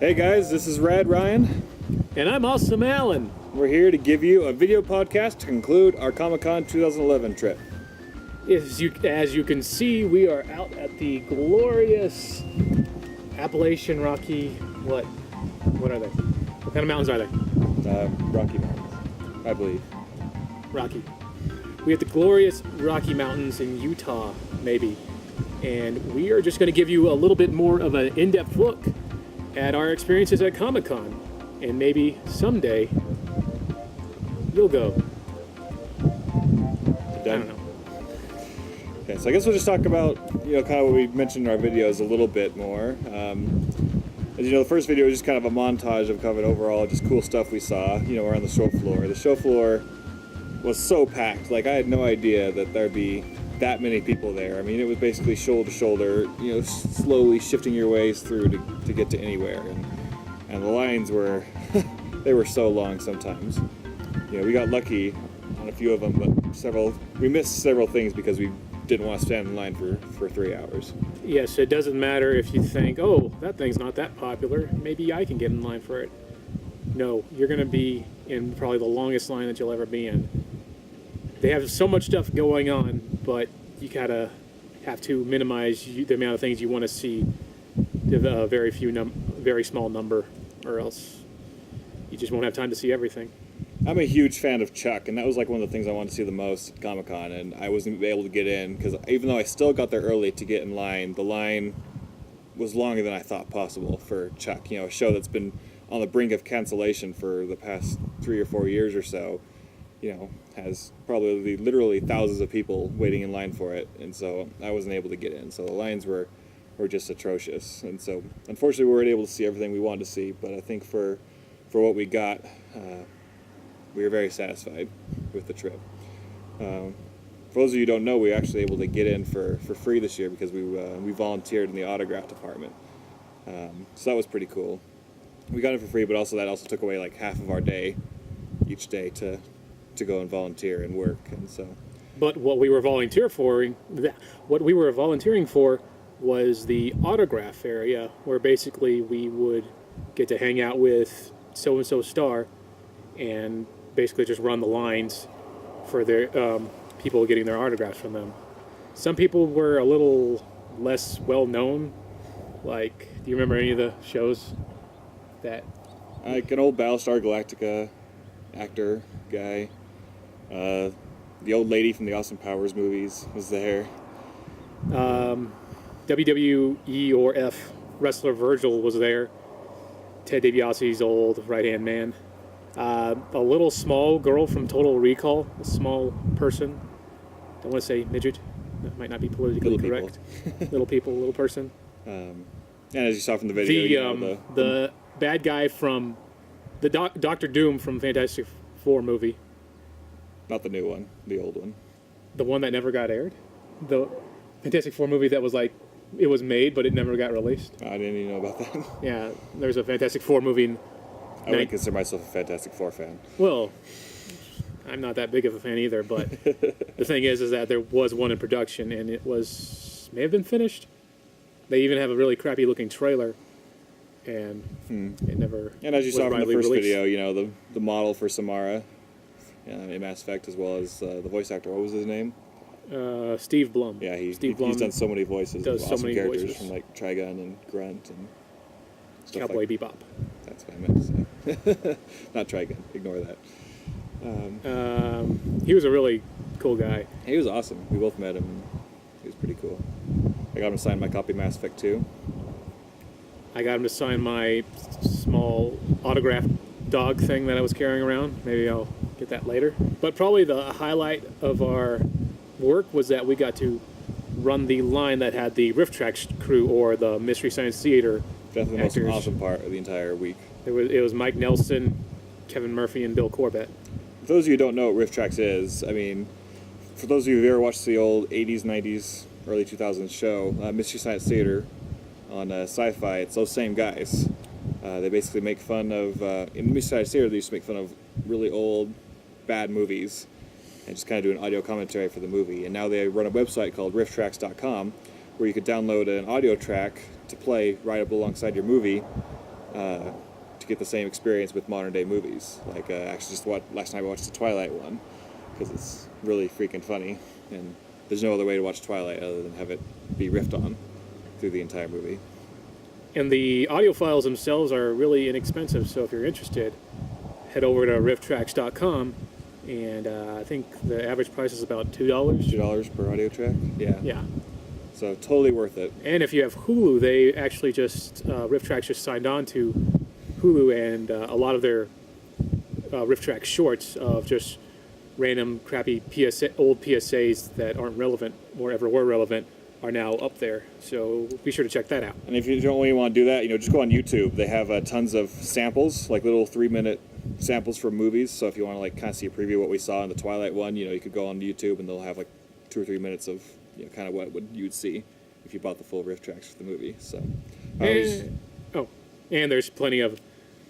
Hey guys, this is Rad Ryan. And I'm Awesome Alan. We're here to give you a video podcast to conclude our Comic-Con 2011 trip. As you can see, we are out at the glorious Appalachian Rocky. What are they? What kind of mountains are they? Rocky Mountains, I believe. Rocky. We have the glorious Rocky Mountains in Utah, maybe. And we are just going to give you a little bit more of an in-depth look at our experiences at Comic-Con. And maybe someday you'll go. I don't know. Okay, so I guess we'll just talk about, kind of what we mentioned in our videos a little bit more. As you know, the first video was just kind of a montage of kind of overall just cool stuff we saw, around the show floor. The show floor was so packed. Like, I had no idea that there'd be that many people there. I mean, it was basically shoulder to shoulder, slowly shifting your ways through to get to anywhere. And the lines were, they were so long sometimes. We got lucky on a few of them, but we missed several things because we didn't want to stand in line for 3 hours. Yes, it doesn't matter if you think, oh, that thing's not that popular, maybe I can get in line for it. No, you're going to be in probably the longest line that you'll ever be in. They have so much stuff going on, but you gotta have to minimize the amount of things you want to see to a very small number, or else you just won't have time to see everything. I'm a huge fan of Chuck, and that was like one of the things I wanted to see the most at Comic-Con, and I wasn't able to get in because even though I still got there early to get in line, the line was longer than I thought possible for Chuck. A show that's been on the brink of cancellation for the past 3 or 4 years or so. Has probably literally thousands of people waiting in line for it, and so I wasn't able to get in. So the lines were just atrocious, and so unfortunately we weren't able to see everything we wanted to see. But I think for what we got, we were very satisfied with the trip. For those of you who don't know, we were actually able to get in for free this year because we volunteered in the autograph department. So that was pretty cool. We got it for free, but that also took away like half of our day each day to go and volunteer and work, and so. But what we were volunteering for was the autograph area, where basically we would get to hang out with so-and-so star and basically just run the lines for their people getting their autographs from them. Some people were a little less well-known. Like, do you remember any of the shows that? Like an old Battlestar Galactica actor guy. The old lady from the Austin Powers movies was there. WWE or F wrestler Virgil was there. Ted DiBiase's old right-hand man. A little small girl from Total Recall, a small person. Don't want to say midget. That might not be politically correct. Little people, little person. And as you saw from the video, the bad guy from the Doctor Doom from Fantastic Four movie. Not the new one, the old one. The one that never got aired? The Fantastic Four movie that was like, it was made, but it never got released? I didn't even know about that. Yeah, there's a Fantastic Four movie. I wouldn't consider myself a Fantastic Four fan. Well, I'm not that big of a fan either, but the thing is that there was one in production, and it may have been finished. They even have a really crappy looking trailer, and it never. And as you saw from the first released. video, the model for Samara in Mass Effect, as well as the voice actor. What was his name? Steve Blum. Yeah, he's Blum done so many voices of awesome characters voices. from like Trigun and Grunt and stuff Cowboy Bebop. That's what I meant to say. Not Trigun. Ignore that. He was a really cool guy. He was awesome. We both met him. And he was pretty cool. I got him to sign my copy of Mass Effect 2. I got him to sign my small autographed dog thing that I was carrying around. Maybe I'll get that later. But probably the highlight of our work was that we got to run the line that had the Rift Tracks crew or the Mystery Science Theater. Definitely actors. the most awesome part of the entire week. It was Mike Nelson, Kevin Murphy, and Bill Corbett. For those of you who don't know what Rift Tracks is, I mean, for those of you who've ever watched the old 80s, 90s, early 2000s show, Mystery Science Theater on Sci-Fi, it's those same guys. They basically make fun of, in Mystery Science Theater, they used to make fun of really old, bad movies and just kind of do an audio commentary for the movie. And now they run a website called rifftracks.com where you could download an audio track to play right up alongside your movie to get the same experience with modern day movies. Like actually, last night I watched the Twilight one because it's really freaking funny, and there's no other way to watch Twilight other than have it be riffed on through the entire movie. And the audio files themselves are really inexpensive, so if you're interested, head over to rifftracks.com, and I think the average price is about $2. $2 per audio track? Yeah. Yeah. So totally worth it. And if you have Hulu, they actually just, RiffTrax just signed on to Hulu, and a lot of their RiffTrax shorts of just random crappy old PSAs that aren't relevant or ever were relevant are now up there. So be sure to check that out. And if you don't really want to do that, just go on YouTube. They have tons of samples, like little 3-minute samples from movies. So if you want to kind of see a preview of what we saw in the Twilight one, you could go on YouTube and they'll have like 2 or 3 minutes of kind of what you'd see if you bought the full riff tracks for the movie. So, and there's plenty of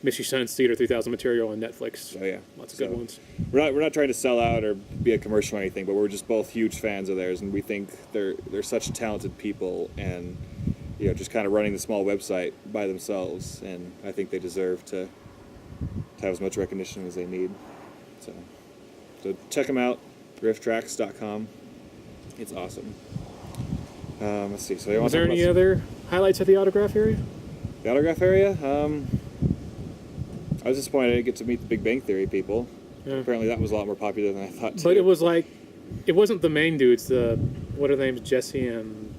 Mystery Science Theater 3000 material on Netflix. Oh yeah, lots of good ones. We're not trying to sell out or be a commercial or anything, but we're just both huge fans of theirs, and we think they're such talented people, and just kind of running the small website by themselves, and I think they deserve to have as much recognition as they need. So check them out, rifftracks.com. It's awesome. Let's see. So was there any other highlights at the autograph area? The autograph area? I was disappointed I didn't get to meet the Big Bang Theory people. Yeah. Apparently that was a lot more popular than I thought, too. But it was it wasn't the main dudes, what are their names, Jesse and...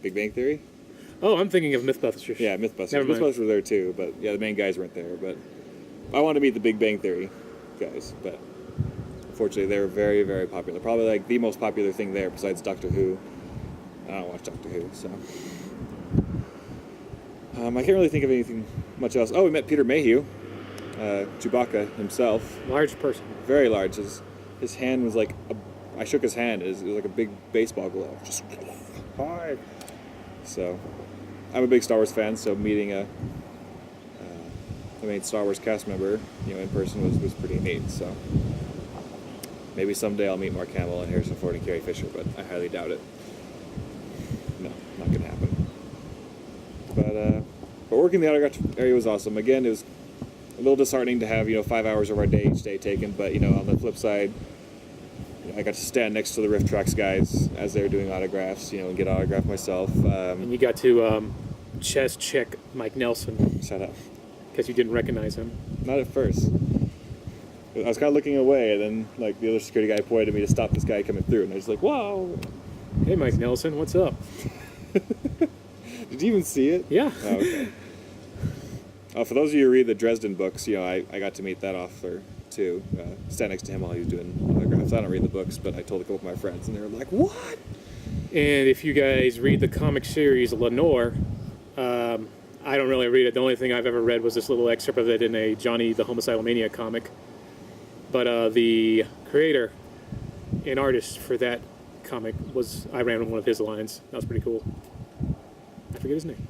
Big Bang Theory? Oh, I'm thinking of Mythbusters. Yeah, Mythbusters. Mythbusters were there, too, but yeah, the main guys weren't there. But I wanted to meet the Big Bang Theory guys, but unfortunately they were very, very popular. Probably the most popular thing there besides Doctor Who. I don't watch Doctor Who, so... I can't really think of anything much else. Oh, we met Peter Mayhew, Chewbacca himself. Large person. Very large. His hand was I shook his hand. It was like a big baseball glove. Just, hi. So, I'm a big Star Wars fan, so meeting the main Star Wars cast member, in person was pretty neat. So, maybe someday I'll meet Mark Hamill and Harrison Ford and Carrie Fisher, but I highly doubt it. No, not gonna happen. But working the autograph area was awesome. Again, it was a little disheartening to have 5 hours of our day each day taken. But on the flip side, I got to stand next to the Riff Tracks guys as they were doing autographs, and get autographed myself. And you got to chest check Mike Nelson. Shut up. Because you didn't recognize him. Not at first. I was kind of looking away, and then the other security guy pointed at me to stop this guy coming through, and I was like, "Whoa!" Hey, Mike Nelson, what's up? Did you even see it? Yeah. Oh, okay. For those of you who read the Dresden books, I got to meet that author too. Stand next to him while he was doing autographs. I don't read the books, but I told a couple of my friends, and they were like, "What?" And if you guys read the comic series Lenore, I don't really read it. The only thing I've ever read was this little excerpt of it in a Johnny the Homicidal Maniac comic. But the creator and artist for that comic I ran one of his lines. That was pretty cool. I forget his name.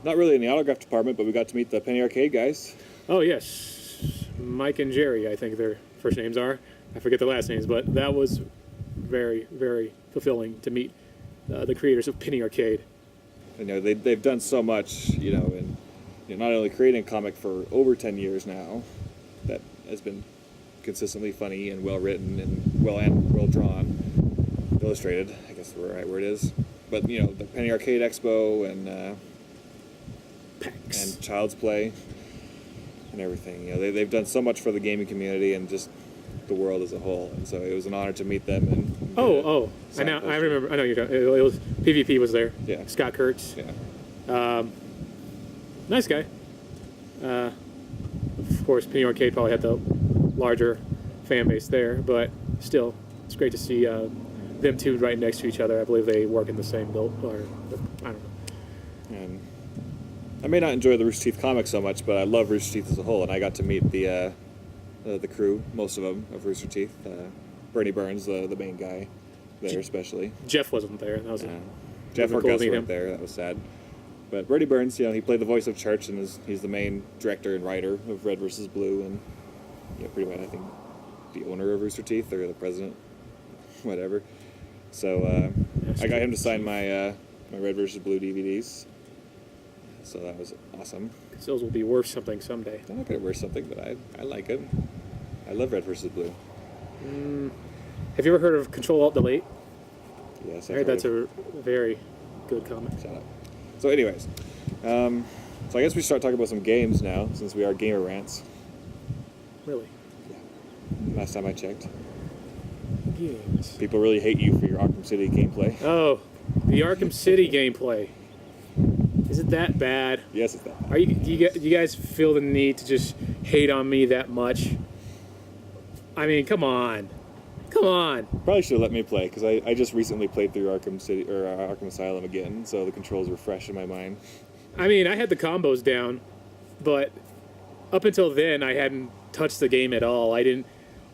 Not really in the autograph department, but we got to meet the Penny Arcade guys. Oh, yes. Mike and Jerry, I think their first names are. I forget their last names, but that was very, very fulfilling to meet the creators of Penny Arcade. They've done so much, in not only creating a comic for over 10 years now that has been consistently funny and well written and well drawn, illustrated, I guess the right word is. But the Penny Arcade Expo and Child's Play and everything. They've done so much for the gaming community and just the world as a whole. And so it was an honor to meet them. And I remember. I know you. It was PvP was there. Yeah. Scott Kurtz. Yeah. Nice guy. Of course, Penny Arcade probably had the larger fan base there, but still, it's great to see them two right next to each other. I believe they work in the same build, or I don't know. And I may not enjoy the Rooster Teeth comics so much, but I love Rooster Teeth as a whole, and I got to meet the crew, most of them, of Rooster Teeth. Bernie Burns, the main guy there, especially. Jeff wasn't there. That was Jeff or Gus weren't there. That was sad. But Bernie Burns, he played the voice of Church, and he's the main director and writer of Red vs. Blue, and pretty much I think the owner of Rooster Teeth or the president, whatever. So I got him to sign my my Red vs. Blue DVDs. So that was awesome. because those will be worth something someday. I'm not gonna wear something, but I like it. I love red versus blue. Have you ever heard of Control Alt Delete? Yes, I heard that's a very good comic. Shut up. So, anyways, so I guess we start talking about some games now, since we are Gamer Rants. Really? Last time I checked. Games. People really hate you for your Arkham City gameplay. Oh, the Arkham City gameplay. Is it that bad? Yes, it's that. Do you guys feel the need to just hate on me that much? I mean, come on. Come on. Probably should have let me play, because I just recently played through Arkham City, or Arkham Asylum again, so the controls were fresh in my mind. I mean, I had the combos down, but up until then, I hadn't touched the game at all. I didn't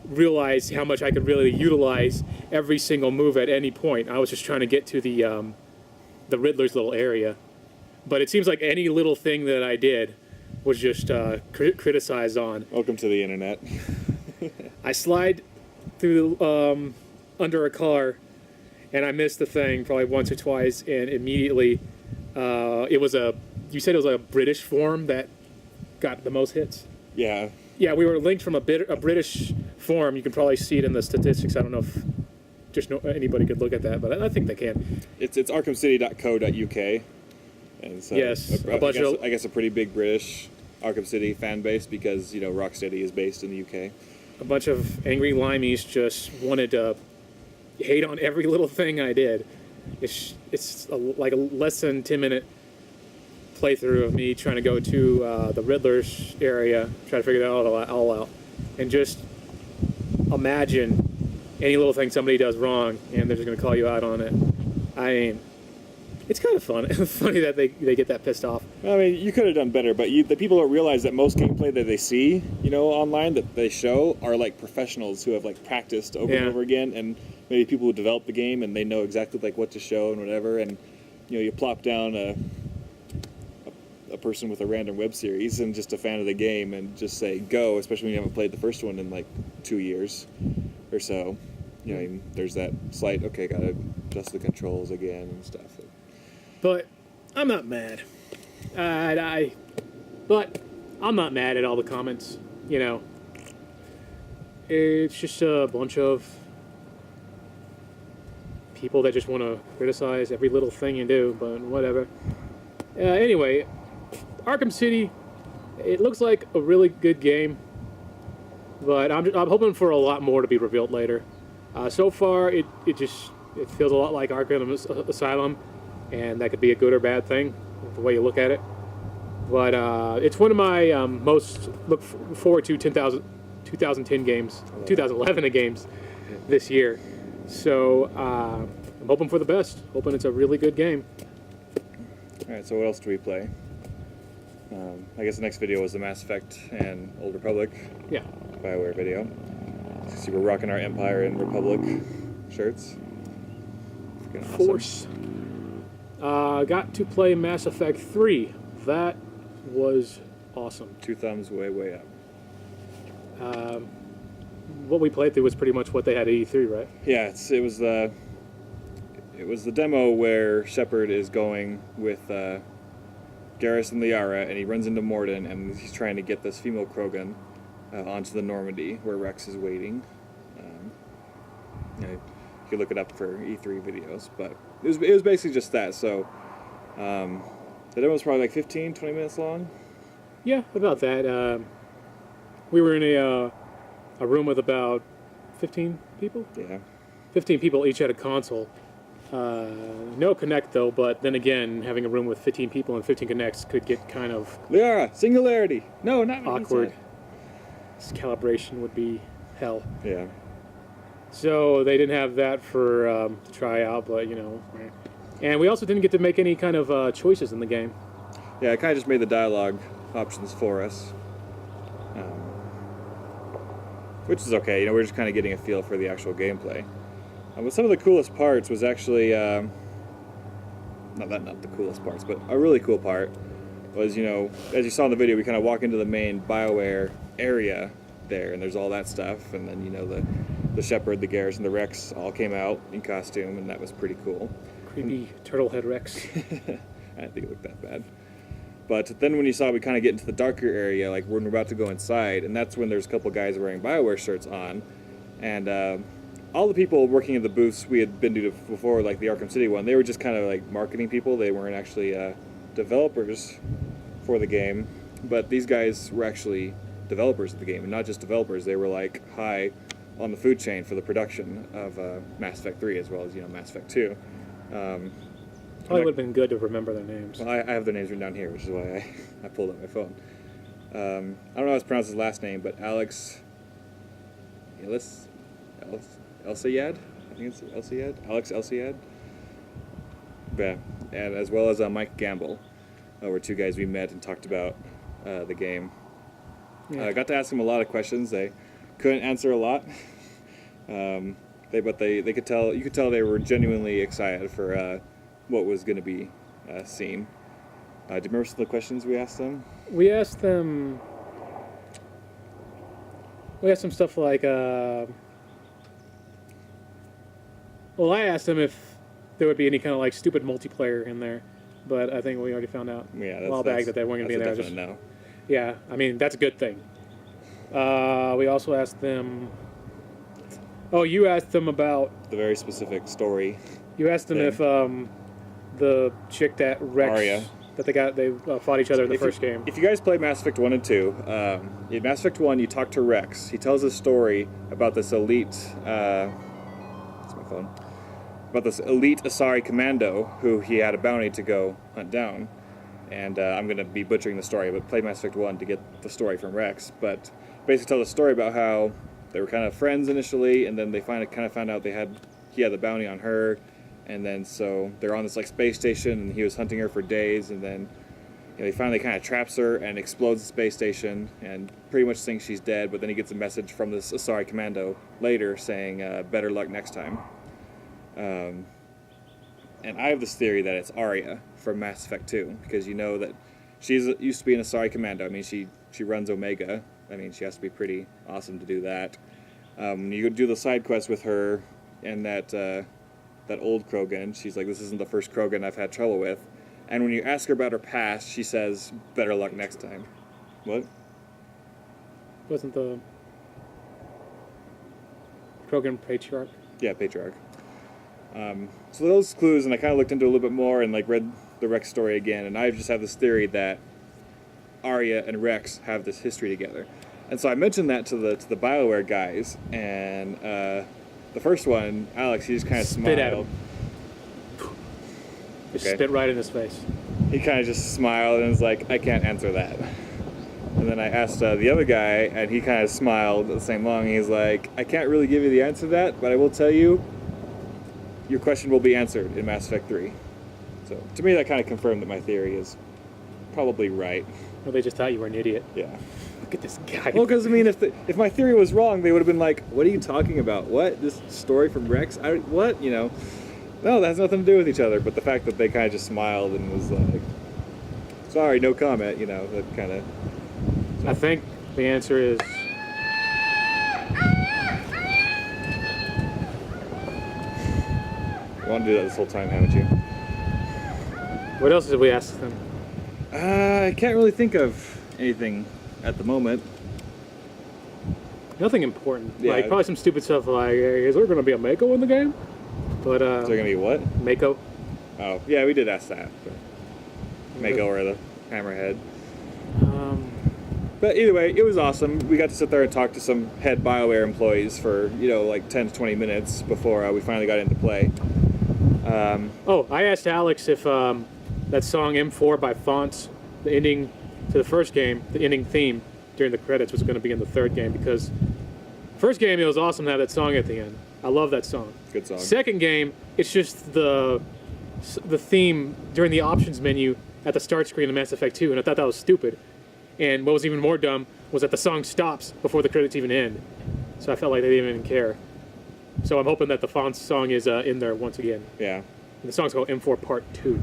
realize how much I could really utilize every single move at any point. I was just trying to get to the Riddler's little area. But it seems like any little thing that I did was just criticized on. Welcome to the internet. I slide through under a car, and I missed the thing probably once or twice, and immediately you said it was a British forum that got the most hits? Yeah. Yeah, we were linked from a British forum. You can probably see it in the statistics. I don't know if anybody could look at that, but I think they can. It's arkhamcity.co.uk. And so yes, I guess a pretty big British Arkham City fan base, because, Rocksteady is based in the UK. A bunch of angry limeys just wanted to hate on every little thing I did. It's like a less than 10-minute playthrough of me trying to go to the Riddler's area, try to figure that all out, and just imagine any little thing somebody does wrong, and they're just going to call you out on it. I mean, it's kind of funny that they get that pissed off. I mean, you could have done better, but the people don't realize that most gameplay that they see, online that they show are like professionals who have like practiced over and over again, and maybe people who develop the game and they know exactly like what to show and whatever. And you plop down a person with a random web series and just a fan of the game and just say go, especially when you haven't played the first one in like 2 years or so. There's that slight gotta adjust the controls again and stuff. But I'm not mad. But I'm not mad at all the comments. It's just a bunch of people that just want to criticize every little thing you do, but whatever. Anyway, Arkham City, it looks like a really good game, but I'm hoping for a lot more to be revealed later. So far, it feels a lot like Arkham Asylum, and that could be a good or bad thing, the way you look at it. But it's one of my most look forward to 2010 games, 2011 games this year. So I'm hoping for the best, hoping it's a really good game. All right, so what else do we play? I guess the next video was the Mass Effect and Old Republic BioWare video. See, we're rocking our Empire and Republic shirts. Freaking awesome. Force. Got to play Mass Effect 3. That was awesome. 2 thumbs way up. What we played through was pretty much what they had at E3, right? Yeah, it was the demo where Shepard is going with Garrus and Liara, and he runs into Mordin, and he's trying to get this female Krogan onto the Normandy where Rex is waiting. You can look it up for E3 videos, but it was basically just that. So the demo was probably like 15, 20 minutes long. Yeah, about that. We were in a room with about 15 people. Yeah. 15 people each had a console. No Connect though, but then again, having a room with 15 people and 15 Connects could get kind of Liara, singularity. No, not awkward. This calibration would be hell. Yeah. So they didn't have that for to try out, but and we also didn't get to make any kind of choices in the game. Yeah, it kind of just made the dialogue options for us, which is okay. We're just kind of getting a feel for the actual gameplay. But some of the coolest parts was actually not the coolest parts, but a really cool part was, as you saw in the video, we kind of walk into the main BioWare area there, and there's all that stuff, and then the Shepard, the Garrus, and the Rex all came out in costume, and that was pretty cool. Creepy turtle head Rex. I didn't think it looked that bad. But then when you saw we kind of get into the darker area, like when we're about to go inside, and that's when there's a couple guys wearing BioWare shirts on, and all the people working in the booths we had been to before, like the Arkham City one, they were just kind of like marketing people. They weren't actually developers for the game, but these guys were actually developers of the game, and not just developers. They were like high on the food chain for the production of Mass Effect 3 as well as Mass Effect 2. Probably would have been good to remember their names. Well, I have their names written down here, which is why I pulled up my phone. I don't know how to pronounce his last name, but Alex Elsayed? I think it's Elsayed? Alex Elsayed? Yeah, and as well as Mike Gamble were two guys we met and talked about the game. Yeah. I got to ask them a lot of questions. They couldn't answer a lot. They could tell, you could tell they were genuinely excited for what was going to be seen. Do you remember some of the questions we asked them? We asked them stuff like, well, I asked them if there would be any kind of like stupid multiplayer in there, but I think we already found out a while back that they weren't going to be there. Definite no. Yeah, I mean, that's a good thing. We also asked them, you asked them about the very specific story. You asked them if the chick that Rex, Arya, that they fought each other in the first game. If you guys play Mass Effect 1 and 2, in Mass Effect 1 you talk to Rex. He tells a story about this elite, what's my phone? About this elite Asari commando who he had a bounty to go hunt down. And I'm going to be butchering the story, but play Mass Effect 1 to get the story from Rex. But basically tell the story about how they were kind of friends initially, and then they kind of found out he had the bounty on her. And then so they're on this like space station, and he was hunting her for days, and then he finally kind of traps her and explodes the space station, and pretty much thinks she's dead. But then he gets a message from this Asari commando later saying, "Better luck next time." And I have this theory that it's Arya from Mass Effect 2, because you know that she's used to be an Asari commando. I mean, she runs Omega. I mean, she has to be pretty awesome to do that. You do the side quest with her and that old Krogan. She's like, this isn't the first Krogan I've had trouble with. And when you ask her about her past, she says, better luck next time. What? Wasn't the Krogan patriarch? Yeah, patriarch. So those clues, and I kind of looked into it a little bit more and like read the Rex story again, and I just have this theory that Arya and Rex have this history together. And so I mentioned that to the BioWare guys, and the first one, Alex, he just kind of smiled. Spit at him. Just spit right in his face. He kind of just smiled and was like, I can't answer that. And then I asked the other guy, and he kind of smiled at the same long. He's like, I can't really give you the answer to that, but I will tell you, your question will be answered in Mass Effect 3. So to me, that kind of confirmed that my theory is probably right. Well, they just thought you were an idiot. Yeah. Look at this guy. Well, because I mean, if my theory was wrong, they would have been like, "What are you talking about? What, this story from Rex? What? No, that has nothing to do with each other." But the fact that they kind of just smiled and was like, "Sorry, no comment," that kind of. So. I think the answer is. You want to do that this whole time, haven't you? What else did we ask them? I can't really think of anything at the moment. Nothing important. Yeah. Like probably some stupid stuff like, hey, is there going to be a Mako in the game? But is there going to be what? Mako. Oh, yeah, we did ask that. But Mako or the Hammerhead. But either way, it was awesome. We got to sit there and talk to some head BioWare employees for, like 10 to 20 minutes before we finally got into play. I asked Alex if that song M4 by Fonts, the ending to the first game, the ending theme during the credits, was going to be in the third game, because first game it was awesome to have that song at the end. I love that song. Good song. Second game, it's just the theme during the options menu at the start screen of Mass Effect 2, and I thought that was stupid. And what was even more dumb was that the song stops before the credits even end. So I felt like they didn't even care. So I'm hoping that the Fonts song is in there once again. Yeah. And the song's called M4 Part 2.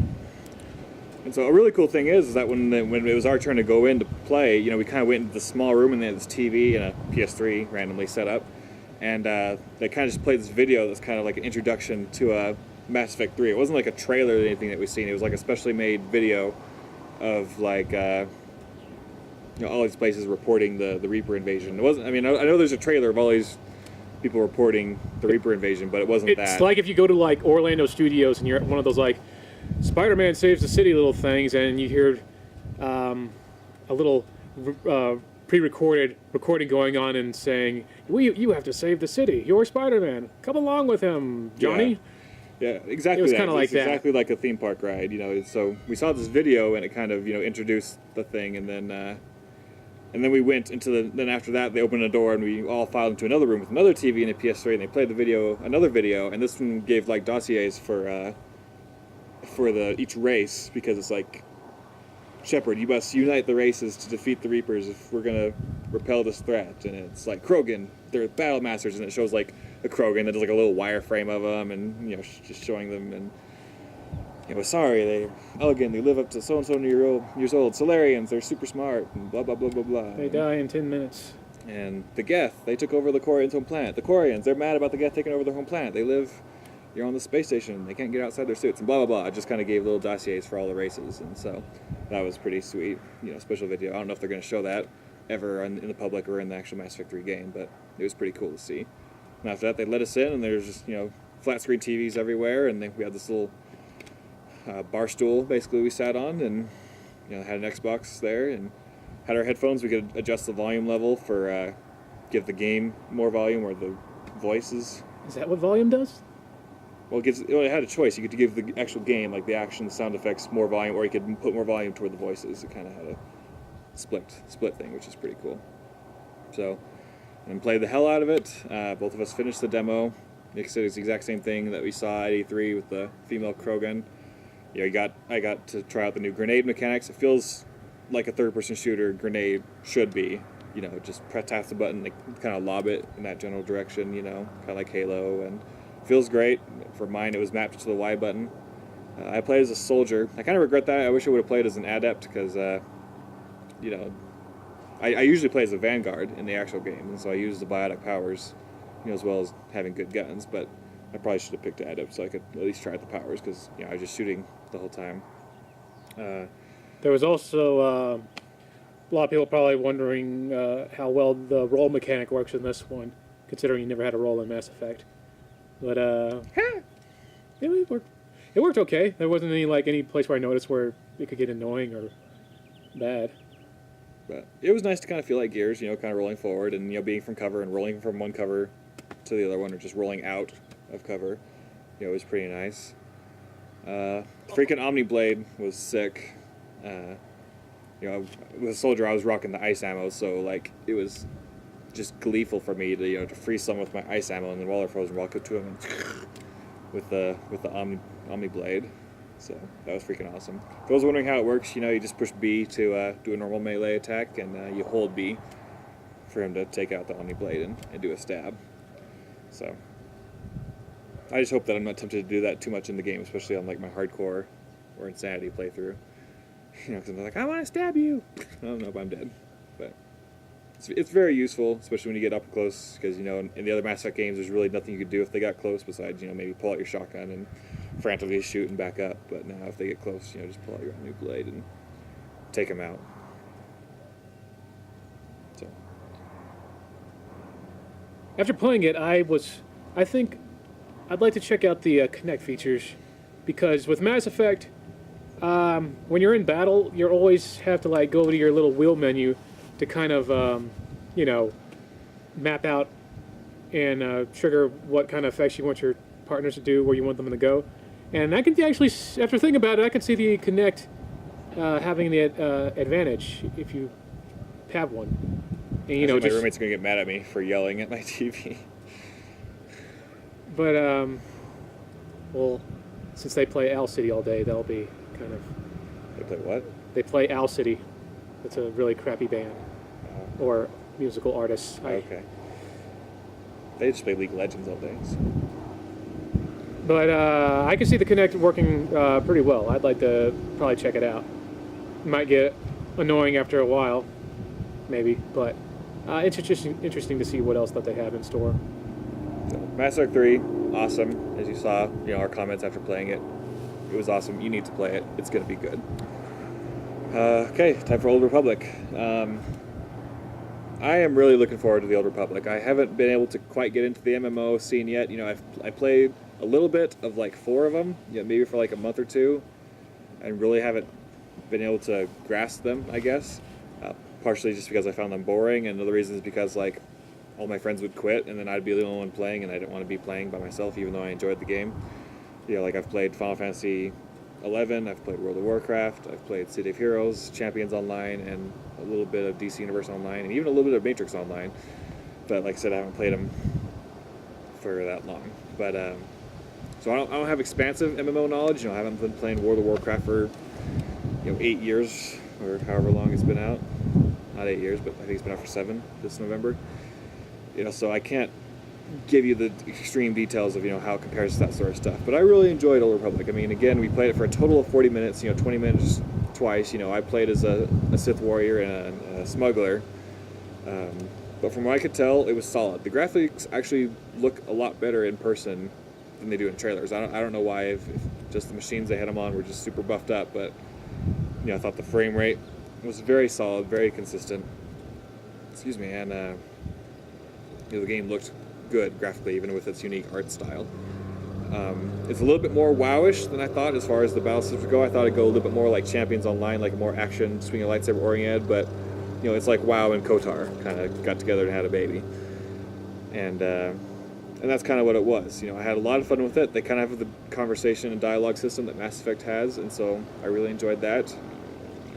And so a really cool thing is that when it was our turn to go in to play, we kind of went into the small room, and they had this TV and a PS3 randomly set up. And they kind of just played this video that's kind of like an introduction to Mass Effect 3. It wasn't like a trailer or anything that we've seen. It was like a specially made video of like all these places reporting the Reaper invasion. It wasn't. I mean, I know there's a trailer of all these people reporting the Reaper invasion, but it wasn't that. It's like if you go to like Orlando Studios and you're at one of those like Spider-Man saves the city little things, and you hear a little pre-recorded recording going on and saying, you have to save the city. You're Spider-Man. Come along with him, Johnny. Yeah, exactly. It was kind of like that. Exactly like a theme park ride, So we saw this video, and it kind of, introduced the thing, and then we went into the. Then after that, they opened a door, and we all filed into another room with another TV and a PS3, and they played another video, and this one gave like dossiers for each race, because it's like, Shepard, you must unite the races to defeat the Reapers if we're gonna repel this threat. And it's like Krogan, they're battle masters, and it shows like a Krogan that does like a little wireframe of them, and just showing them, and sorry, they elegant, they live up to so and so years old. Solarians, they're super smart, and blah blah blah blah blah. They die in 10 minutes. And the Geth, they took over the Quarians' home planet. The Quarians, they're mad about the Geth taking over their home planet. They live on the space station. They can't get outside their suits, and blah blah blah. I just kind of gave little dossiers for all the races, and so that was pretty sweet. Special video. I don't know if they're going to show that ever in the public or in the actual Mass Effect 3 game, but it was pretty cool to see. And after that, they let us in, and there's just flat screen TVs everywhere, and we had this little bar stool basically we sat on, and had an Xbox there, and had our headphones. We could adjust the volume level for give the game more volume, or the voices. Is that what volume does? Well, it had a choice. You could give the actual game, like the action, the sound effects, more volume, or you could put more volume toward the voices. It kind of had a split thing, which is pretty cool. So, and played the hell out of it. Both of us finished the demo. Nick said it's the exact same thing that we saw at E3 with the female Krogan. I got to try out the new grenade mechanics. It feels like a third-person shooter grenade should be. Just tap the button, like, kind of lob it in that general direction. Kind of like Halo, and feels great. For mine, it was mapped to the Y button. I played as a soldier. I kind of regret that. I wish I would have played as an adept, because, I usually play as a vanguard in the actual game, and so I use the biotic powers, as well as having good guns. But I probably should have picked adept so I could at least try out the powers, because I was just shooting the whole time. There was also a lot of people probably wondering how well the roll mechanic works in this one, considering you never had a roll in Mass Effect. But it worked. It worked okay. There wasn't any place where I noticed where it could get annoying or bad. But it was nice to kind of feel like Gears, kind of rolling forward and being from cover and rolling from one cover to the other one, or just rolling out of cover. It was pretty nice. Freaking Omni Blade was sick. With a soldier, I was rocking the ice ammo, so it was just gleeful for me to to freeze someone with my ice ammo, and then while they're frozen, walk up to them and with the Omni Blade. So that was freaking awesome. If I was wondering how it works, you just push B to do a normal melee attack, and you hold B for him to take out the Omni Blade and do a stab. So I just hope that I'm not tempted to do that too much in the game, especially on my hardcore or insanity playthrough. Because I'm like, I want to stab you. Oh no, I'm dead. But it's very useful, especially when you get up close, because in the other Mass Effect games, there's really nothing you could do if they got close besides maybe pull out your shotgun and frantically shoot and back up. But now if they get close, just pull out your new blade and take them out. So After playing it, I think I'd like to check out the Kinect features, because with Mass Effect, when you're in battle, you always have to go to your little wheel menu to kind of, map out and trigger what kind of effects you want your partners to do, where you want them to go. And I can actually, after thinking about it, I can see the Kinect having the advantage if you have one. And, my roommate's gonna get mad at me for yelling at my TV. But well, since they play Owl City all day, that'll be kind of. They play what? They play Owl City. It's a really crappy band or musical artists. Okay. They just play League of Legends all day. So. But I can see the Kinect working pretty well. I'd like to probably check it out. It might get annoying after a while, maybe, but it's interesting to see what else that they have in store. So, Mass Effect 3, awesome. As you saw, our comments after playing it. It was awesome. You need to play it. It's going to be good. Okay, time for Old Republic. I am really looking forward to the Old Republic. I haven't been able to quite get into the MMO scene yet. You know, I played a little bit of like 4 of them, maybe for like a month or two, and really haven't been able to grasp them, I guess. Partially just because I found them boring, and another reason is because like all my friends would quit, and then I'd be the only one playing, and I didn't want to be playing by myself, even though I enjoyed the game. You know, like I've played Final Fantasy 11, I've played World of Warcraft, I've played City of Heroes, Champions Online, and a little bit of DC Universe Online, and even a little bit of Matrix Online. But like I said, I haven't played them for that long. But so I don't have expansive MMO knowledge. You know, I haven't been playing World of Warcraft for 8 years or however long it's been out. Not 8 years, but I think it's been out for 7 this November. You know, so I can't give you the extreme details of how it compares to that sort of stuff. But I really enjoyed Old Republic. I mean, again, we played it for a total of 40 minutes. 20 minutes twice. I played as a Sith warrior and a smuggler. But from what I could tell, it was solid. The graphics actually look a lot better in person than they do in trailers. I don't know why. If just the machines they had them on were just super buffed up, but I thought the frame rate was very solid, very consistent. Excuse me, and the game looked good graphically, even with its unique art style. It's a little bit more WoW-ish than I thought as far as the battle systems go. I thought it'd go a little bit more like Champions Online, like more action, swing a lightsaber oriented, but it's like WoW and KOTOR kind of got together and had a baby. And that's kind of what it was. I had a lot of fun with it. They kind of have the conversation and dialogue system that Mass Effect has, and so I really enjoyed that.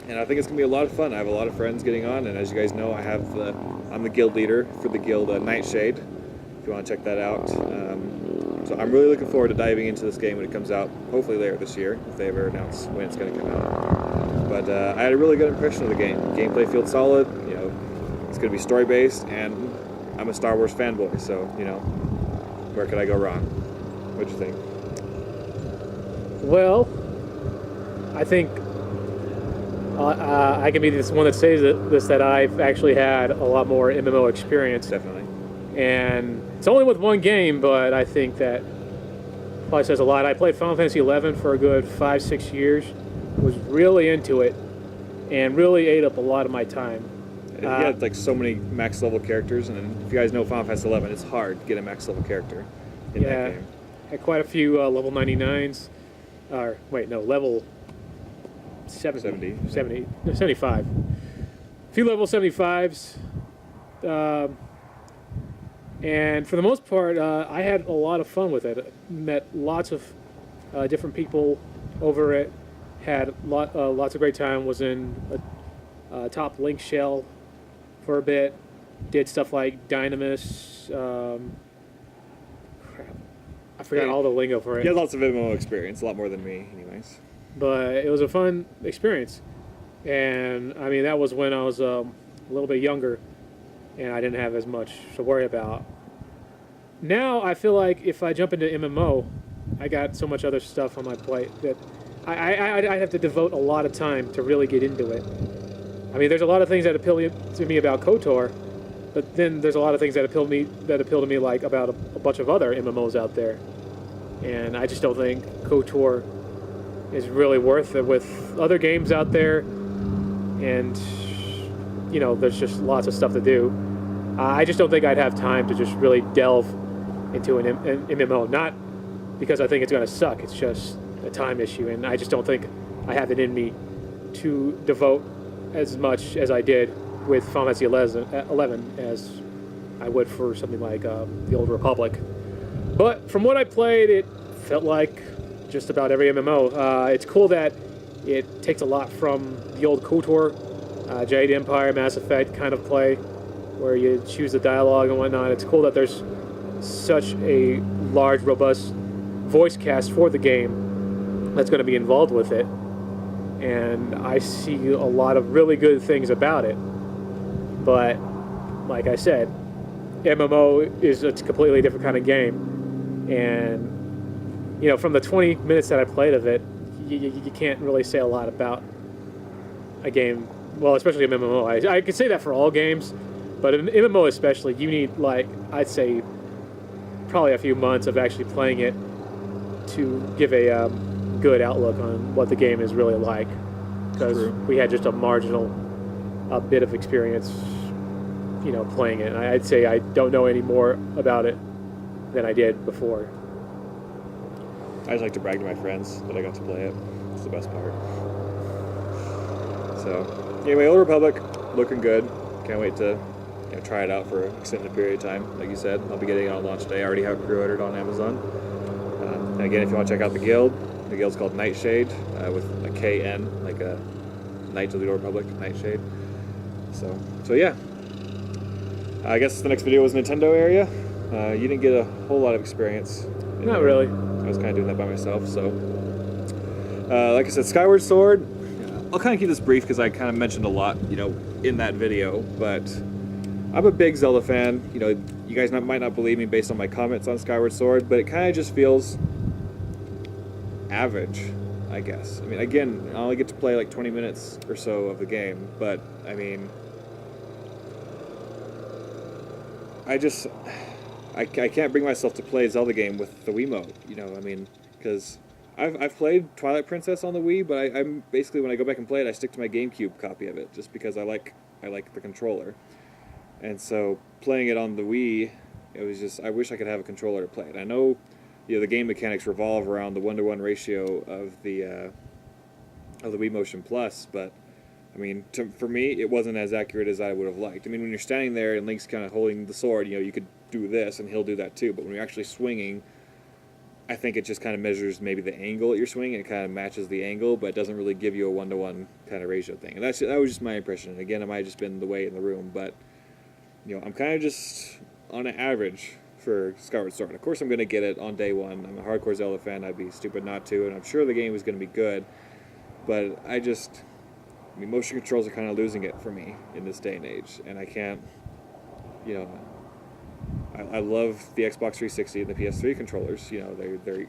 And I think it's going to be a lot of fun. I have a lot of friends getting on, and as you guys know, I'm the guild leader for the guild Nightshade, if you want to check that out. So I'm really looking forward to diving into this game when it comes out, hopefully later this year, if they ever announce when it's going to come out. But I had a really good impression of the game. Gameplay feels solid. It's going to be story-based, and I'm a Star Wars fanboy, so, where could I go wrong? What'd you think? Well, I think I can be this one that says that I've actually had a lot more MMO experience. Definitely. And it's only with one game, but I think that probably says a lot. I played Final Fantasy 11 for a good 5-6 years, was really into it, and really ate up a lot of my time. You had like so many max level characters, and if you guys know Final Fantasy 11, it's hard to get a max level character in that game. Had quite a few level 99s, or wait, no, level 75. A few level 75s. And for the most part, I had a lot of fun with it. Met lots of different people over it. Had lots of great time. Was in a top link shell for a bit. Did stuff like Dynamis. I forgot all the lingo for it. You had lots of MMO experience, a lot more than me, anyways. But it was a fun experience. And I mean, that was when I was a little bit younger, and I didn't have as much to worry about. Now I feel like if I jump into MMO, I got so much other stuff on my plate that I have to devote a lot of time to really get into it. I mean, there's a lot of things that appeal to me about KOTOR, but then there's a lot of things that appeal to me like about a bunch of other MMOs out there, and I just don't think KOTOR is really worth it with other games out there, and there's just lots of stuff to do. I just don't think I'd have time to just really delve into an MMO, not because I think it's going to suck, it's just a time issue, and I just don't think I have it in me to devote as much as I did with Final Fantasy 11 as I would for something like the Old Republic. But from what I played, it felt like just about every MMO. It's cool that it takes a lot from the old KOTOR, Jade Empire, Mass Effect kind of play, where you choose the dialogue and whatnot. It's cool that there's such a large, robust voice cast for the game that's going to be involved with it. And I see a lot of really good things about it. But, like I said, MMO is a completely different kind of game. And, from the 20 minutes that I played of it, you can't really say a lot about a game, well, especially an MMO. I could say that for all games, but an MMO especially, you need, I'd say, probably a few months of actually playing it to give a good outlook on what the game is really like. because True. we had just a marginal bit of experience, playing it. And I'd say I don't know any more about it than I did before. I just like to brag to my friends that I got to play it. It's the best part. So, anyway, Old Republic, looking good. Can't wait to try it out for an extended period of time. Like you said, I'll be getting it on launch day. I already have it pre-ordered on Amazon. And again, if you want to check out the guild's called Nightshade, with a KN, like a Knights of the Old Republic, Nightshade. So yeah. I guess the next video was Nintendo area. You didn't get a whole lot of experience. Not really. I was kind of doing that by myself, so. Like I said, Skyward Sword. I'll kind of keep this brief because I kind of mentioned a lot, in that video, but I'm a big Zelda fan. You guys might not believe me based on my comments on Skyward Sword, but it kind of just feels average, I guess. I mean, again, I only get to play like 20 minutes or so of the game, but I mean, I can't bring myself to play a Zelda game with the Wiimote, I mean, because I've played Twilight Princess on the Wii, but I'm basically, when I go back and play it, I stick to my GameCube copy of it, just because I like the controller. And so playing it on the Wii, it was just, I wish I could have a controller to play it. I know, the game mechanics revolve around the 1-to-1 ratio of the Wii Motion Plus, but I mean, for me, it wasn't as accurate as I would have liked. I mean, when you're standing there and Link's kind of holding the sword, you could do this and he'll do that too. But when you're actually swinging, I think it just kind of measures maybe the angle that you're swinging, and it kind of matches the angle, but it doesn't really give you a 1-to-1 kind of ratio thing. And that was just my impression. And again, it might have just been the way in the room, but I'm kind of just on an average for Skyward Sword. Of course, I'm going to get it on day one. I'm a hardcore Zelda fan. I'd be stupid not to, and I'm sure the game is going to be good. But I mean, motion controls are kind of losing it for me in this day and age, and I can't, I love the Xbox 360 and the PS3 controllers. They're